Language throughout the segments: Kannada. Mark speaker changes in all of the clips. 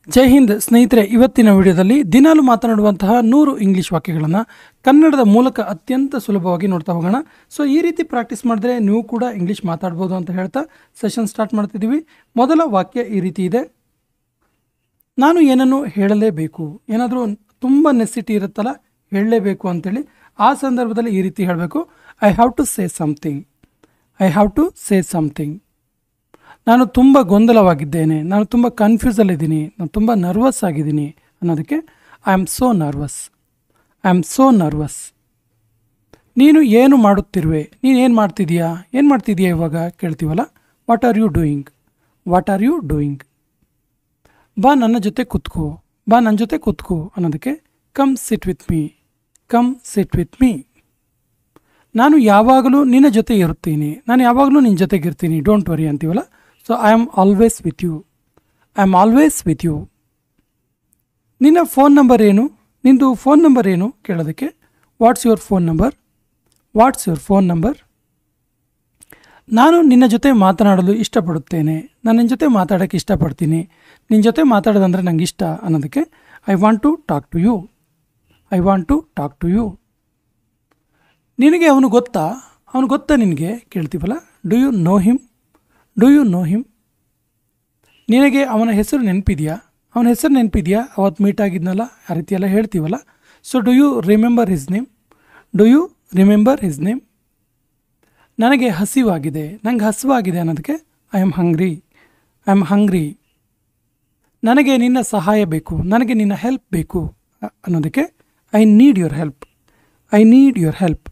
Speaker 1: ಜೈ ಹಿಂದ್ ಸ್ನೇಹಿತರೆ, ಇವತ್ತಿನ ವಿಡಿಯೋದಲ್ಲಿ ದಿನಾಲು ಮಾತನಾಡುವಂತಹ 100 ಇಂಗ್ಲಿಷ್ ವಾಕ್ಯಗಳನ್ನು ಕನ್ನಡದ ಮೂಲಕ ಅತ್ಯಂತ ಸುಲಭವಾಗಿ ನೋಡ್ತಾ ಹೋಗೋಣ. ಸೊ ಈ ರೀತಿ ಪ್ರಾಕ್ಟೀಸ್ ಮಾಡಿದ್ರೆ ನೀವು ಕೂಡ ಇಂಗ್ಲಿಷ್ ಮಾತಾಡ್ಬೋದು ಅಂತ ಹೇಳ್ತಾ ಸೆಷನ್ ಸ್ಟಾರ್ಟ್ ಮಾಡ್ತಿದ್ದೀವಿ. ಮೊದಲ ವಾಕ್ಯ ಈ ರೀತಿ ಇದೆ. ನಾನು ಏನನ್ನು ಹೇಳಲೇಬೇಕು. ಏನಾದರೂ ತುಂಬ ನೆಸಿಟಿ ಇರುತ್ತಲ್ಲ, ಹೇಳಲೇಬೇಕು ಅಂತೇಳಿ, ಆ ಸಂದರ್ಭದಲ್ಲಿ ಈ ರೀತಿ ಹೇಳಬೇಕು. I have to say something. I have to say something. ನಾನು ತುಂಬ ಗೊಂದಲವಾಗಿದ್ದೇನೆ, ನಾನು ತುಂಬ ಕನ್ಫ್ಯೂಸಲ್ಲಿದ್ದೀನಿ, ನಾನು ತುಂಬ ನರ್ವಸ್ ಆಗಿದ್ದೀನಿ ಅನ್ನೋದಕ್ಕೆ I am so nervous. I am so nervous. ನೀನು ಏನು ಮಾಡುತ್ತಿರುವೆ, ನೀನು ಏನು ಮಾಡ್ತಿದೀಯಾ ಇವಾಗ ಕೇಳ್ತೀವಲ್ಲ. What are you doing. What are you doing. ಬಾ ನನ್ನ ಜೊತೆ ಕೂತ್ಕೋ, ಬಾ ನನ್ನ ಜೊತೆ ಕೂತ್ಕೋ ಅನ್ನೋದಕ್ಕೆ come sit with me. Come sit with me. ನಾನು ಯಾವಾಗಲೂ ನಿನ್ನ ಜೊತೆ ಇರ್ತೀನಿ, ನಾನು ಯಾವಾಗಲೂ ನಿನ್ನ ಜೊತೆಗಿರ್ತೀನಿ, ಡೋಂಟ್ ವರಿ ಅಂತೀವಲ್ಲ. So I am always with you. I am always with you. ನಿನ್ನ ಫೋನ್ ನಂಬರ್ ಏನು, ನಿಂದು ಫೋನ್ ನಂಬರ್ ಏನು ಕೇಳೋದಕ್ಕೆ what's your phone number. What's your phone number. ನಾನು ನಿನ್ನ ಜೊತೆ ಮಾತನಾಡಲು ಇಷ್ಟಪಡುತ್ತೇನೆ, ನಾನು ನಿನ್ನ ಜೊತೆ ಮಾತಾಡೋಕ್ಕೆ ಇಷ್ಟಪಡ್ತೀನಿ, ನಿನ್ನ ಜೊತೆ ಮಾತಾಡೋದಂದರೆ ನಂಗೆ ಇಷ್ಟ ಅನ್ನೋದಕ್ಕೆ I want to talk to you. I want to talk to you. ನಿನಗೆ ಅವನು ಗೊತ್ತಾ ನಿನಗೆ ಕೇಳ್ತೀವಲ್ಲ. Do you know him. Do you know him. ನಿನಗೆ ಅವನ ಹೆಸರು ನೆನಪಿದೆಯಾ, ಅವತ್ತು ಮೀಟ್ ಆಗಿದ್ನಲ್ಲ, ಆ ರೀತಿ ಎಲ್ಲ ಹೇಳ್ತೀವಲ್ಲ. So do you remember his name. Do you remember his name. ನನಗೆ ಹಸಿವಾಗಿದೆ, ನಂಗೆ ಹಸಿವಾಗಿದೆ ಅನ್ನೋದಕ್ಕೆ I am hungry. I am hungry. ನನಗೆ ನಿನ್ನ ಸಹಾಯ ಬೇಕು, ನನಗೆ ನಿನ್ನ ಹೆಲ್ಪ್ ಬೇಕು ಅನ್ನೋದಕ್ಕೆ I need your help. I need your help.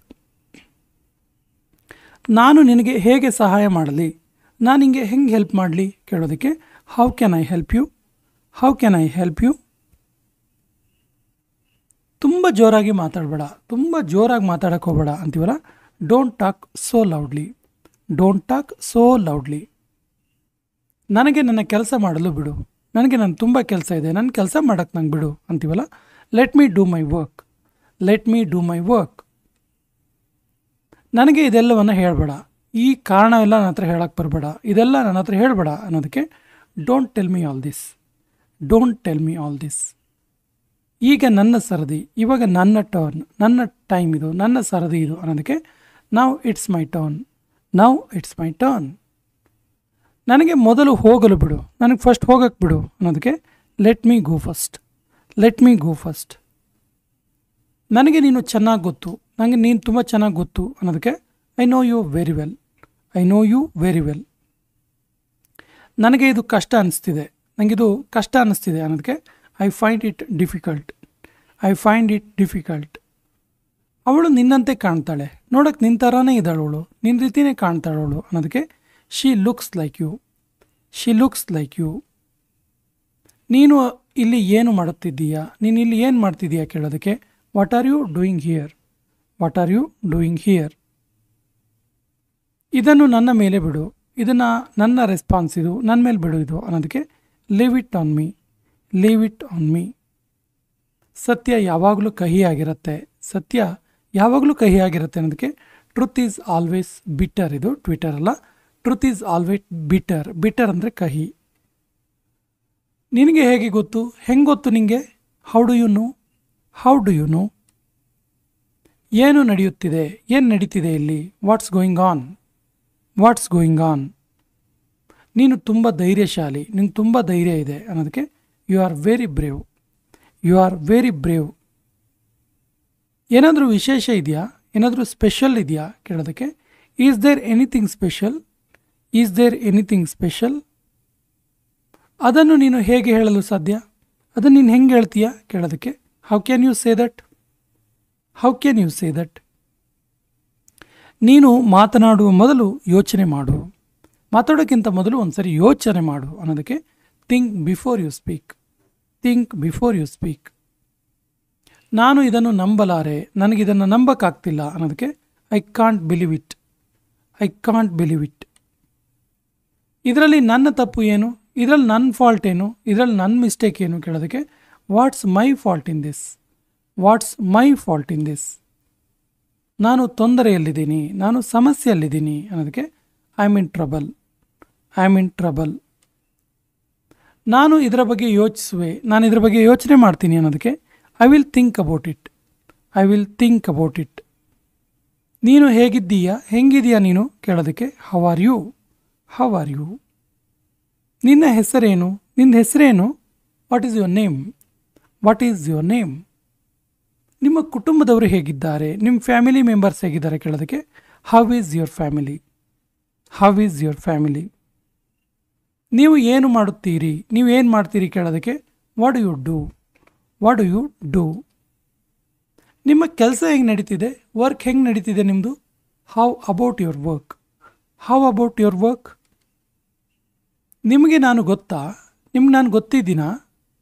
Speaker 1: ನಾನು ನಿನಗೆ ಹೇಗೆ ಸಹಾಯ ಮಾಡಲಿ, ನಾನು ನಿನಗೆ ಹೆಂಗೆ ಹೆಲ್ಪ್ ಮಾಡಲಿ ಕೇಳೋದಕ್ಕೆ how can I help you. How can I help you. ತುಂಬ ಜೋರಾಗಿ ಮಾತಾಡಬೇಡ, ತುಂಬ ಜೋರಾಗಿ ಮಾತಾಡೋಕ್ಕೆ ಹೋಗಬೇಡ ಅಂತೀವಲ್ಲ. Don't talk so loudly. Don't talk so loudly. ನನಗೆ ನನ್ನ ಕೆಲಸ ಮಾಡಲು ಬಿಡು, ನನಗೆ ತುಂಬ ಕೆಲಸ ಇದೆ, ನನ್ನ ಕೆಲಸ ಮಾಡೋಕ್ಕೆ ನಂಗೆ ಬಿಡು ಅಂತೀವಲ್ಲ. Let me do my work. Let me do my work. ನನಗೆ ಇದೆಲ್ಲವನ್ನು ಹೇಳಬೇಡ, ಈ ಕಾರಣ ಎಲ್ಲ ನನ್ನ ಹತ್ರ ಹೇಳಕ್ಕೆ ಬರಬೇಡ, ಇದೆಲ್ಲ ನನ್ನ ಹತ್ರ ಹೇಳಬೇಡ ಅನ್ನೋದಕ್ಕೆ don't tell me all this. Don't tell me all this. ಈಗ ನನ್ನ ಸರದಿ, ಇವಾಗ ನನ್ನ ಟರ್ನ್, ನನ್ನ ಟೈಮ್ ಇದು, ನನ್ನ ಸರದಿ ಇದು ಅನ್ನೋದಕ್ಕೆ now it's my turn. Now it's my turn. ನನಗೆ ಮೊದಲು ಹೋಗಲು ಬಿಡು, ನನಗೆ ಫಸ್ಟ್ ಹೋಗಕ್ಕೆ ಬಿಡು ಅನ್ನೋದಕ್ಕೆ ಲೆಟ್ ಮೀ ಗೋ ಫಸ್ಟ್. ಲೆಟ್ ಮೀ ಗೋ ಫಸ್ಟ್. ನನಗೆ ನೀನು ಚೆನ್ನಾಗಿ ಗೊತ್ತು, ನನಗೆ ನೀನು ತುಂಬ ಚೆನ್ನಾಗಿ ಗೊತ್ತು ಅನ್ನೋದಕ್ಕೆ I know you very well. I know you very well. ನನಗೆ ಇದು ಕಷ್ಟ ಅನ್ನಿಸ್ತಿದೆ, ನನಗಿದು ಕಷ್ಟ ಅನ್ನಿಸ್ತಿದೆ ಅನ್ನೋದಕ್ಕೆ I find it difficult. I find it difficult. ಅವಳು ನಿನ್ನಂತೆ ಕಾಣ್ತಾಳೆ, ನೋಡೋಕ್ಕೆ ನಿನ್ನ ಥರನೇ ಇದ್ದಾಳು ಅವಳು, ನಿನ್ನ ರೀತಿಯೇ ಕಾಣ್ತಾಳೆ ಅವಳು ಅನ್ನೋದಕ್ಕೆ she looks like you. She looks like you. ನೀನು ಇಲ್ಲಿ ಏನು ಮಾಡುತ್ತಿದ್ದೀಯಾ, ನೀನು ಇಲ್ಲಿ ಏನು ಮಾಡ್ತಿದ್ದೀಯಾ ಕೇಳೋದಕ್ಕೆ what are you doing here. What are you doing here. ಇದನ್ನು ನನ್ನ ಮೇಲೆ ಬಿಡು, ಇದನ್ನು ನನ್ನ ರೆಸ್ಪಾನ್ಸ್ ಇದು, ನನ್ನ ಮೇಲೆ ಬಿಡು ಇದು ಅನ್ನೋದಕ್ಕೆ leave it on me. Leave it on me. ಸತ್ಯ ಯಾವಾಗಲೂ ಕಹಿಯಾಗಿರುತ್ತೆ. ಸತ್ಯ ಯಾವಾಗಲೂ ಕಹಿಯಾಗಿರುತ್ತೆ ಅನ್ನೋದಕ್ಕೆ ಟ್ರುತ್ ಈಸ್ ಆಲ್ವೇಸ್ ಬಿಟರ್. ಇದು ಟ್ವಿಟರ್ ಅಲ್ಲ, truth is always bitter. Bitter ಅಂದರೆ ಕಹಿ. ನಿನಗೆ ಹೇಗೆ ಗೊತ್ತು, ಹೆಂಗೆ ಗೊತ್ತು ನಿನಗೆ. How do you know. How do you know. ಏನು ನಡೆಯುತ್ತಿದೆ, ಏನು ನಡೀತಿದೆ ಇಲ್ಲಿ. What's going on. What's going on. ನೀನು ತುಂಬ ಧೈರ್ಯಶಾಲಿ, ನಿನಗೆ ತುಂಬ ಧೈರ್ಯ ಇದೆ ಅನ್ನೋದಕ್ಕೆ you are very brave. You are very brave. ಏನಾದರೂ ವಿಶೇಷ ಇದೆಯಾ, ಏನಾದರೂ ಸ್ಪೆಷಲ್ ಇದೆಯಾ ಕೇಳೋದಕ್ಕೆ is there anything special. Is there anything special. ಅದನ್ನು ನೀನು ಹೇಗೆ ಹೇಳಲು ಸಾಧ್ಯ, ಅದನ್ನು ನೀನು ಹೆಂಗೆ ಹೇಳ್ತೀಯಾ ಕೇಳೋದಕ್ಕೆ how can you say that. How can you say that. ನೀನು ಮಾತನಾಡುವ ಮೊದಲು ಯೋಚನೆ ಮಾಡು. ಮಾತಾಡೋಕ್ಕಿಂತ ಮೊದಲು ಒಂದು ಸರಿ ಯೋಚನೆ ಮಾಡು ಅನ್ನೋದಕ್ಕೆ think before you speak. Think before you speak. ನಾನು ಇದನ್ನು ನಂಬಲಾರೆ, ನನಗಿದನ್ನು ನಂಬಕ್ಕಾಗ್ತಿಲ್ಲ ಅನ್ನೋದಕ್ಕೆ I can't believe it. I can't believe it. ಇದರಲ್ಲಿ ನನ್ನ ತಪ್ಪು ಏನು, ಇದರಲ್ಲಿ ನನ್ನ ಫಾಲ್ಟ್ ಏನು, ಇದರಲ್ಲಿ ನನ್ನ ಮಿಸ್ಟೇಕ್ ಏನು ಕೇಳೋದಕ್ಕೆ what's my fault in this. What's my fault in this. ನಾನು ತೊಂದರೆಯಲ್ಲಿದ್ದೀನಿ, ನಾನು ಸಮಸ್ಯೆಯಲ್ಲಿದ್ದೀನಿ ಅನ್ನೋದಕ್ಕೆ I am in trouble. I am in trouble. ನಾನು ಇದರ ಬಗ್ಗೆ ಯೋಚಿಸುವೆ, ನಾನು ಇದರ ಬಗ್ಗೆ ಯೋಚನೆ ಮಾಡ್ತೀನಿ ಅನ್ನೋದಕ್ಕೆ I will think about it. I will think about it. ನೀನು ಹೇಗಿದ್ದೀಯಾ, ಹೆಂಗಿದೆಯಾ ನೀನು ಕೇಳೋದಕ್ಕೆ how are you. How are you. ನಿನ್ನ ಹೆಸರೇನು, ನಿನ್ನ ಹೆಸರೇನು. What is your name. What is your name. ನಿಮ್ಮ ಕುಟುಂಬದವರು ಹೇಗಿದ್ದಾರೆ, ನಿಮ್ಮ ಫ್ಯಾಮಿಲಿ ಮೆಂಬರ್ಸ್ ಹೇಗಿದ್ದಾರೆ ಕೇಳೋದಕ್ಕೆ how is your family. How is your family. ನೀವು ಏನು ಮಾಡುತ್ತೀರಿ, ನೀವು ಏನು ಮಾಡ್ತೀರಿ ಕೇಳೋದಕ್ಕೆ what do you do. What do you do. ನಿಮ್ಮ ಕೆಲಸ ಹೆಂಗೆ ನಡೀತಿದೆ, ವರ್ಕ್ ಹೆಂಗೆ ನಡೀತಿದೆ ನಿಮ್ಮದು. How about your work. How about your work. ನಿಮಗೆ ನಾನು ಗೊತ್ತಾ, ನಿಮ್ಗೆ ನಾನು ಗೊತ್ತಿದ್ದೀನಾ.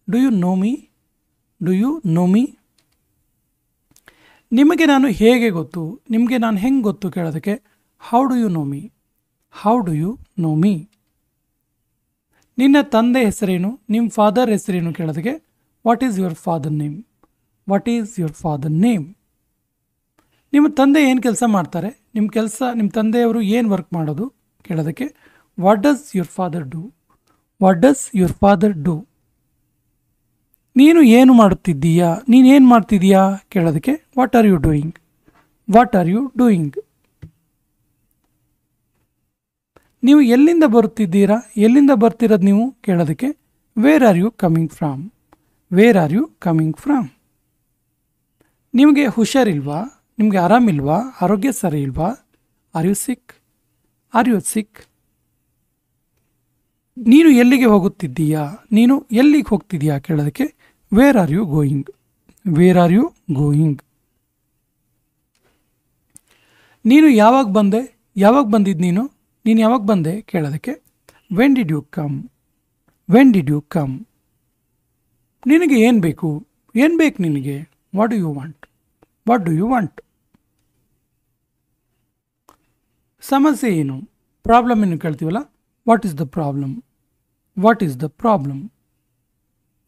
Speaker 1: Do you know me. Do you know me. ನಿಮಗೆ ನಾನು ಹೇಗೆ ಗೊತ್ತು, ನಿಮಗೆ ನಾನು ಹೆಂಗೆ ಗೊತ್ತು ಕೇಳೋದಕ್ಕೆ how do you know me. How do you know me. ನಿನ್ನ ತಂದೆ ಹೆಸರೇನು, ನಿಮ್ಮ ಫಾದರ್ ಹೆಸರೇನು ಕೇಳೋದಕ್ಕೆ what is your father name. What is your father name. ನಿಮ್ಮ ತಂದೆ ಏನು ಕೆಲಸ ಮಾಡ್ತಾರೆ, ನಿಮ್ಮ ತಂದೆಯವರು ಏನು ವರ್ಕ್ ಮಾಡೋದು ಕೇಳೋದಕ್ಕೆ what does your father do. What does your father do. ನೀನು ಏನು ಮಾಡುತ್ತಿದ್ದೀಯಾ, ನೀನೇನು ಮಾಡ್ತಿದ್ದೀಯಾ ಕೇಳೋದಕ್ಕೆ what are you doing. What are you doing. ನೀವು ಎಲ್ಲಿಂದ ಬರುತ್ತಿದ್ದೀರಾ, ಎಲ್ಲಿಂದ ಬರ್ತಿರೋದು ನೀವು ಕೇಳೋದಕ್ಕೆ where are you coming from. Where are you coming from. ನಿಮಗೆ ಹುಷಾರಿಲ್ವಾ, ನಿಮಗೆ ಆರಾಮಿಲ್ವಾ, ಆರೋಗ್ಯ ಸರಿ ಇಲ್ವಾ. Are you sick. Are you sick. ನೀನು ಎಲ್ಲಿಗೆ ಹೋಗುತ್ತಿದ್ದೀಯಾ, ನೀನು ಎಲ್ಲಿಗೆ ಹೋಗ್ತಿದ್ದೀಯಾ ಕೇಳೋದಕ್ಕೆ where are you going. Wear are you going. ನೀನು ಯಾವಾಗ ಬಂದೆ, ಯಾವಾಗ ಬಂದಿದ್ದು ನೀನು, ನೀನು ಯಾವಾಗ ಬಂದೆ ಕೇಳೋದಕ್ಕೆ when did you come. When did you come. ನಿನಗೆ ಏನು ಬೇಕು, ಏನು ಬೇಕು ನಿನಗೆ. What do you want. What do you want. ಸಮಸ್ಯೆ ಏನು, ಪ್ರಾಬ್ಲಮ್ ಏನು ಕೇಳ್ತೀವಲ್ಲ what is the problem. What is the problem.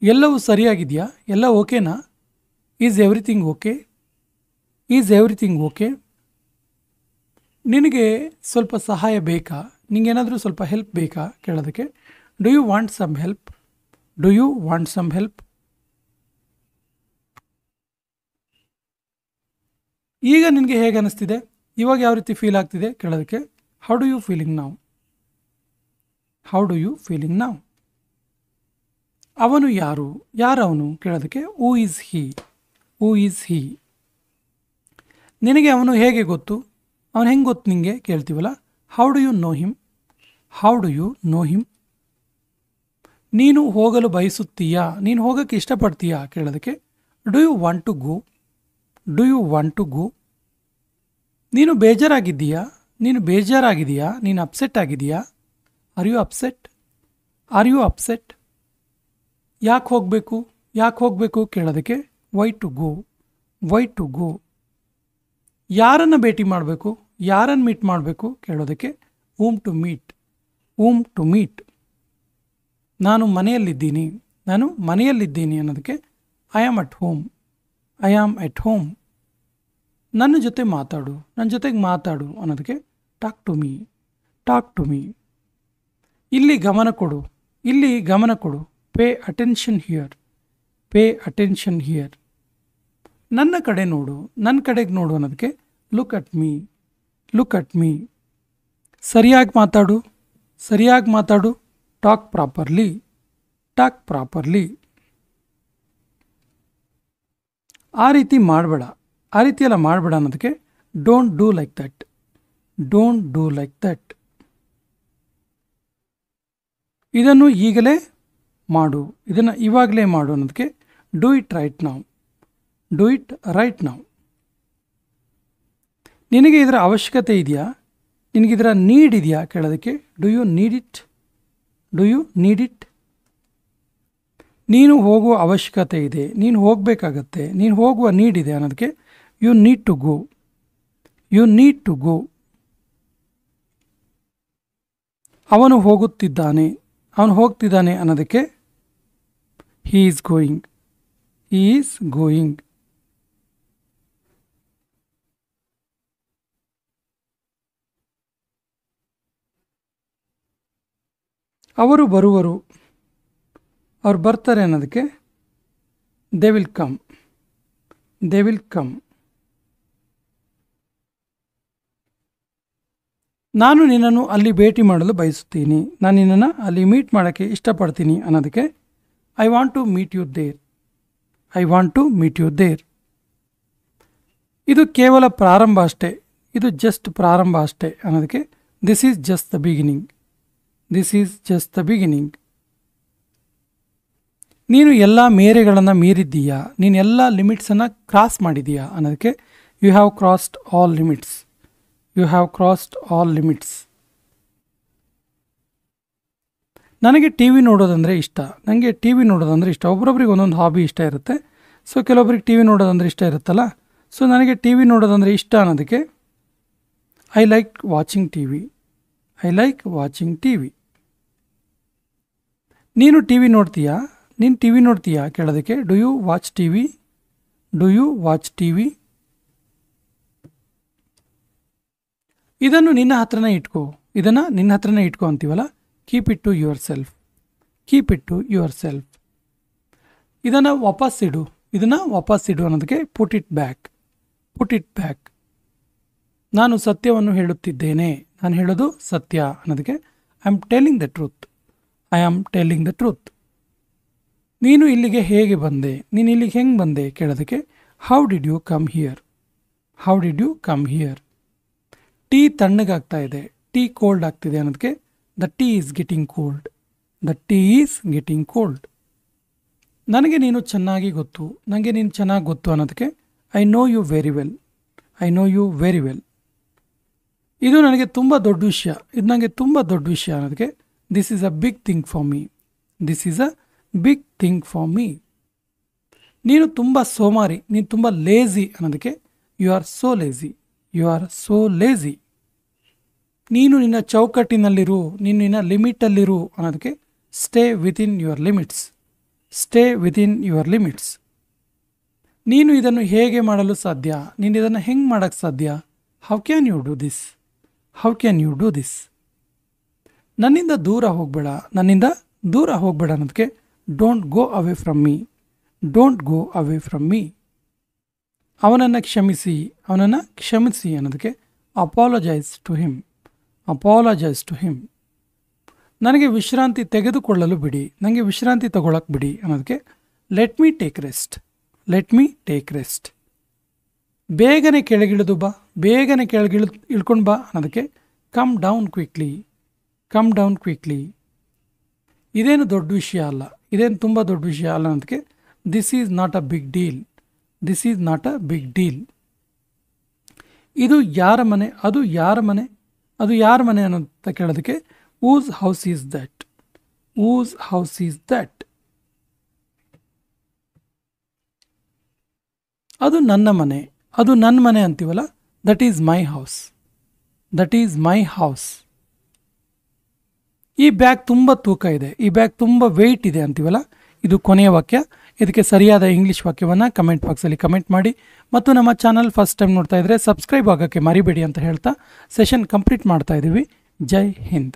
Speaker 1: ಎಲ್ಲವೂ ಸರಿಯಾಗಿದೆಯಾ, ಎಲ್ಲ ಓಕೆನಾ. Is everything okay. Is everything okay. ನಿನಗೆ ಸ್ವಲ್ಪ ಸಹಾಯ ಬೇಕಾ, ನಿಂಗೇನಾದರೂ ಸ್ವಲ್ಪ ಹೆಲ್ಪ್ ಬೇಕಾ ಕೇಳೋದಕ್ಕೆ do you want some help. Do you want some help. ಈಗ ನಿನಗೆ ಹೇಗೆ ಅನಿಸ್ತಿದೆ, ಇವಾಗ ಯಾವ ರೀತಿ ಫೀಲ್ ಆಗ್ತಿದೆ ಕೇಳೋದಕ್ಕೆ how do you feeling now. How do you feeling now. ಅವನು ಯಾರು, ಯಾರವನು ಕೇಳೋದಕ್ಕೆ who is he. Who is he. ನಿನಗೆ ಅವನು ಹೇಗೆ ಗೊತ್ತು, ಅವನು ಹೆಂಗೆ ಗೊತ್ತು ನಿನಗೆ ಕೇಳ್ತೀವಲ್ಲ how do you know him. How do you know him. ನೀನು ಹೋಗಲು ಬಯಸುತ್ತೀಯಾ, ನೀನು ಹೋಗೋಕ್ಕೆ ಇಷ್ಟಪಡ್ತೀಯಾ ಕೇಳೋದಕ್ಕೆ do you want to go. Do you want to go. ನೀನು ಬೇಜಾರಾಗಿದ್ದೀಯಾ, ನೀನು ಬೇಜಾರಾಗಿದೆಯಾ, ನೀನು ಅಪ್ಸೆಟ್ ಆಗಿದೆಯಾ. Are you upset. Are you upset. ಯಾಕೆ ಹೋಗಬೇಕು, ಯಾಕೆ ಹೋಗಬೇಕು ಕೇಳೋದಕ್ಕೆ why to go. Why to go. ಯಾರನ್ನು ಭೇಟಿ ಮಾಡಬೇಕು, ಯಾರನ್ನು ಮೀಟ್ ಮಾಡಬೇಕು ಕೇಳೋದಕ್ಕೆ whom to meet. whom to meet. ನಾನು ಮನೆಯಲ್ಲಿದ್ದೀನಿ, ನಾನು ಮನೆಯಲ್ಲಿದ್ದೀನಿ ಅನ್ನೋದಕ್ಕೆ I am at home. I am at home. ನನ್ನ ಜೊತೆ ಮಾತಾಡು, ನನ್ನ ಜೊತೆಗೆ ಮಾತಾಡು ಅನ್ನೋದಕ್ಕೆ talk to me. Talk to me. ಇಲ್ಲಿ ಗಮನ ಕೊಡು, ಇಲ್ಲಿ ಗಮನ ಕೊಡು. Pay attention here. Pay attention here. ನನ್ನ ಕಡೆ ನೋಡು, ನನ್ನ ಕಡೆಗೆ ನೋಡು ಅನ್ನೋದಕ್ಕೆ look at me. Look at me. ಸರಿಯಾಗಿ ಮಾತಾಡು, ಸರಿಯಾಗಿ ಮಾತಾಡು. Talk properly. Talk properly. ಆ ರೀತಿ ಮಾಡಬೇಡ, ಆ ರೀತಿ ಎಲ್ಲ ಮಾಡಬೇಡ ಅನ್ನೋದಕ್ಕೆ don't do like that. Don't do like that. ಇದನ್ನು ಈಗಲೇ ಮಾಡು, ಇದನ್ನು ಇವಾಗಲೇ ಮಾಡು ಅನ್ನೋದಕ್ಕೆ do it right now. Do it right now. ನಿನಗೆ ಇದರ ಅವಶ್ಯಕತೆ ಇದೆಯಾ, ನಿನಗಿದರ ನೀಡ್ ಇದೆಯಾ ಕೇಳೋದಕ್ಕೆ do you need it. Do you need it. ನೀನು ಹೋಗುವ ಅವಶ್ಯಕತೆ ಇದೆ, ನೀನು ಹೋಗಬೇಕಾಗತ್ತೆ, ನೀನು ಹೋಗುವ ನೀಡ್ ಇದೆ ಅನ್ನೋದಕ್ಕೆ you need to go. You need to go. ಅವನು ಹೋಗುತ್ತಿದ್ದಾನೆ, ಅವನು ಹೋಗ್ತಿದ್ದಾನೆ ಅನ್ನೋದಕ್ಕೆ he is going. He is going. ಅವರು ಬರುವರು, ಅವ್ರು ಬರ್ತಾರೆ ಅನ್ನೋದಕ್ಕೆ they will come. They will come. ನಾನು ನಿನ್ನನ್ನು ಅಲ್ಲಿ ಭೇಟಿ ಮಾಡಲು ಬಯಸುತ್ತೀನಿ. ನಾನು ನಿನ್ನನ್ನು ಅಲ್ಲಿ ಮೀಟ್ ಮಾಡೋಕ್ಕೆ ಇಷ್ಟಪಡ್ತೀನಿ ಅನ್ನೋದಕ್ಕೆ I want to meet you there. I want to meet you there. ಇದು ಕೇವಲ ಪ್ರಾರಂಭ ಅಷ್ಟೇ. ಇದು ಜಸ್ಟ್ ಪ್ರಾರಂಭ ಅಷ್ಟೇ ಅನ್ನೋದಕ್ಕೆ this is just the beginning. This is just the beginning. ನೀನು ಎಲ್ಲ ಮೇರೆಗಳನ್ನು ಮೀರಿದ್ದೀಯಾ, ನೀನು ಎಲ್ಲ ಲಿಮಿಟ್ಸನ್ನು ಕ್ರಾಸ್ ಮಾಡಿದೀಯಾ ಅನ್ನೋದಕ್ಕೆ you have crossed all limits. You have crossed all limits. ನನಗೆ ಟಿ ವಿ ನೋಡೋದಂದರೆ ಇಷ್ಟ. ನನಗೆ ಟಿ ವಿ ನೋಡೋದಂದರೆ ಇಷ್ಟ. ಒಬ್ರೊಬ್ರಿಗೆ ಒಂದೊಂದು ಹಾಬಿ ಇಷ್ಟ ಇರುತ್ತೆ. ಸೊ ಕೆಲವೊಬ್ರಿಗೆ ಟಿ ವಿ ನೋಡೋದಂದರೆ ಇಷ್ಟ ಇರುತ್ತಲ್ಲ. ಸೊ ನನಗೆ ಟಿ ವಿ ನೋಡೋದಂದರೆ ಇಷ್ಟ ಅನ್ನೋದಕ್ಕೆ I like watching T V. I like watching T V. ನೀನು ಟಿ ವಿ ನೋಡ್ತೀಯಾ, ನೀನು ಟಿ ವಿ ನೋಡ್ತೀಯಾ ಕೇಳೋದಕ್ಕೆ do you watch T V. Do you watch T V. ಇದನ್ನು ನಿನ್ನ ಹತ್ರನೇ ಇಟ್ಕೋ. ಇದನ್ನು ನಿನ್ನ ಹತ್ರನೇ ಇಟ್ಕೋ ಅಂತೀವಲ್ಲ, keep it to yourself. Keep it to yourself. ಇದನ್ನು ವಾಪಸ್ಸಿಡು. ಇದನ್ನು ವಾಪಸ್ಸಿಡು ಅನ್ನೋದಕ್ಕೆ put it back. Put it back. ನಾನು ಸತ್ಯವನ್ನು ಹೇಳುತ್ತಿದ್ದೇನೆ. ನಾನು ಹೇಳೋದು ಸತ್ಯ ಅನ್ನೋದಕ್ಕೆ I am telling the truth. I am telling the truth. ನೀನು ಇಲ್ಲಿಗೆ ಹೇಗೆ ಬಂದೆ, ನೀನು ಇಲ್ಲಿಗೆ ಹೆಂಗೆ ಬಂದೆ ಕೇಳೋದಕ್ಕೆ how did you come here. How did you come here. Tea ತಣ್ಣಗಾಗ್ತಾ ಇದೆ, ಟೀ ಕೋಲ್ಡ್ ಆಗ್ತಿದೆ ಅನ್ನೋದಕ್ಕೆ the tea is getting cold. The tea is getting cold. ನನಗೆ ನೀನು ಚೆನ್ನಾಗಿ ಗೊತ್ತು, ನನಗೆ ನೀನು ಚೆನ್ನಾಗಿ ಗೊತ್ತು ಅನ್ನೋದಕ್ಕೆ I know you very well. I know you very well. ಇದು ನನಗೆ ತುಂಬ ದೊಡ್ಡ ವಿಷಯ, ಇದು ನನಗೆ ತುಂಬ ದೊಡ್ಡ ವಿಷಯ ಅನ್ನೋದಕ್ಕೆ this is a big thing for me. This is a big thing for me. ನೀನು ತುಂಬ ಸೋಮಾರಿ, ನೀನು ತುಂಬ ಲೇಜಿ ಅನ್ನೋದಕ್ಕೆ you are so lazy. You are so lazy. ನೀನು ನಿನ್ನ ಚೌಕಟ್ಟಿನಲ್ಲಿರು, ನೀನು ನಿನ್ನ ಲಿಮಿಟಲ್ಲಿರು ಅನ್ನೋದಕ್ಕೆ stay within your limits. Stay within your limits. ನೀನು ಇದನ್ನು ಹೇಗೆ ಮಾಡಲು ಸಾಧ್ಯ, ನೀನು ಇದನ್ನು ಹೆಂಗೆ ಮಾಡೋಕ್ಕೆ ಸಾಧ್ಯ. How can you do this. How can you do this. ನನ್ನಿಂದ ದೂರ ಹೋಗಬೇಡ, ನನ್ನಿಂದ ದೂರ ಹೋಗಬೇಡ ಅನ್ನೋದಕ್ಕೆ don't go away from me. Don't go away from me. ಅವನನ್ನು ಕ್ಷಮಿಸಿ, ಅವನನ್ನು ಕ್ಷಮಿಸಿ ಅನ್ನೋದಕ್ಕೆ apologise to him. Apologise to him. ನನಗೆ ವಿಶ್ರಾಂತಿ ತೆಗೆದುಕೊಳ್ಳಲು ಬಿಡಿ, ನನಗೆ ವಿಶ್ರಾಂತಿ ತಗೊಳಕ್ಕೆ ಬಿಡಿ ಅನ್ನೋದಕ್ಕೆ let me take rest. Let me take rest. ಬೇಗನೆ ಕೆಳಗಿಳಿದು ಬಾ, ಬೇಗನೆ ಇಳ್ಕೊಂಡು ಬಾ ಅನ್ನೋದಕ್ಕೆ come down quickly. Come down quickly. ಇದೇನು ದೊಡ್ಡ ವಿಷಯ ಅಲ್ಲ, ಇದೇನು ತುಂಬ ದೊಡ್ಡ ವಿಷಯ ಅಲ್ಲ ಅನ್ನೋದಕ್ಕೆ this is not a big deal. This is not a big deal. ಇದು ಯಾರ ಮನೆ, ಅದು ಯಾರ ಮನೆ, ಅದು ಯಾರ ಮನೆ ಅನ್ನೋಂತ ಕೇಳೋದಕ್ಕೆ whose house is that. Whose house is that. ಅದು ನನ್ನ ಮನೆ, ಅದು ನನ್ನ ಮನೆ ಅಂತೀವಲ್ಲ, that is my house. That is my house. ಈ ಬ್ಯಾಗ್ ತುಂಬ ತೂಕ ಇದೆ, ಈ ಬ್ಯಾಗ್ ತುಂಬ ವೆಯ್ಟ್ ಇದೆ ಅಂತೀವಲ್ಲ, ಇದು ಕೊನೆಯ ವಾಕ್ಯ. ಇದಕ್ಕೆ ಸರಿಯಾದ ಇಂಗ್ಲೀಷ್ ವಾಕ್ಯವನ್ನು ಕಮೆಂಟ್ ಬಾಕ್ಸಲ್ಲಿ ಕಮೆಂಟ್ ಮಾಡಿ. ಮತ್ತು ನಮ್ಮ ಚಾನಲ್ ಫಸ್ಟ್ ಟೈಮ್ ನೋಡ್ತಾ ಇದ್ದರೆ ಸಬ್ಸ್ಕ್ರೈಬ್ ಆಗೋಕ್ಕೆ ಮರಿಬೇಡಿ ಅಂತ ಹೇಳ್ತಾ ಸೆಷನ್ ಕಂಪ್ಲೀಟ್ ಮಾಡ್ತಾ ಇದ್ದೀವಿ. ಜೈ ಹಿಂದ್.